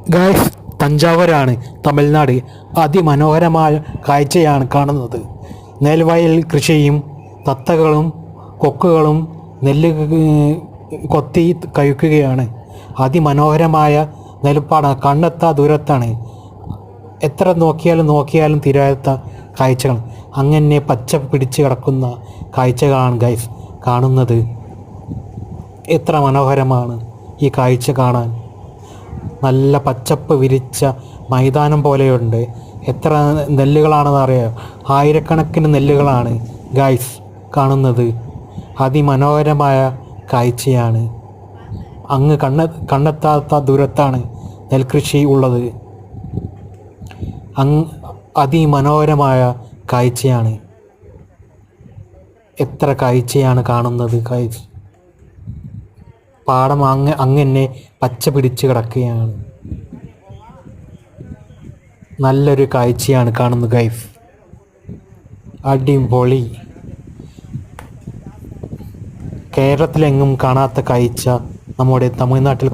Guys, തഞ്ചാവൂരാണ്, Tamil Nadu. അതിമനോഹരമായ കാഴ്ചയാണ് കാണുന്നത്. നെൽവയൽ കൃഷിയും തത്തകളും കൊക്കുകളും നെല്ല് കൊത്തി കഴിക്കുകയാണ്. അതിമനോഹരമായ നെൽപ്പാടം കണ്ണെത്താ ദൂരത്താണ്. എത്ര നോക്കിയാലും തീരാത്ത കാഴ്ചകൾ. അങ്ങനെ പച്ച പിടിച്ച് കിടക്കുന്ന കാഴ്ചകളാണ് ഗൈസ് കാണുന്നത്. എത്ര മനോഹരമാണ് ഈ കാഴ്ച കാണാൻ. നല്ല പച്ചപ്പ് വിരിച്ച മൈതാനം പോലെയുണ്ട്. എത്ര നെല്ലുകളാണെന്ന് അറിയാം. ആയിരക്കണക്കിന് നെല്ലുകളാണ് ഗൈസ് കാണുന്നത്. അതിമനോഹരമായ കാഴ്ചയാണ്. അങ്ങ് കണ്ണെത്താത്ത ദൂരത്താണ് നെൽകൃഷി ഉള്ളത്. അതിമനോഹരമായ കാഴ്ചയാണ്. എത്ര കാഴ്ചയാണ് കാണുന്നത് ഗൈസ്. പാടം അങ്ങനെ പച്ച പിടിച്ച് കിടക്കുകയാണ്. നല്ലൊരു കാഴ്ചയാണ് കാണുന്നത് ഗൈസ്. അടിപൊളി. കേരളത്തിലെങ്ങും കാണാത്ത കാഴ്ച നമ്മുടെ തമിഴ്നാട്ടിൽ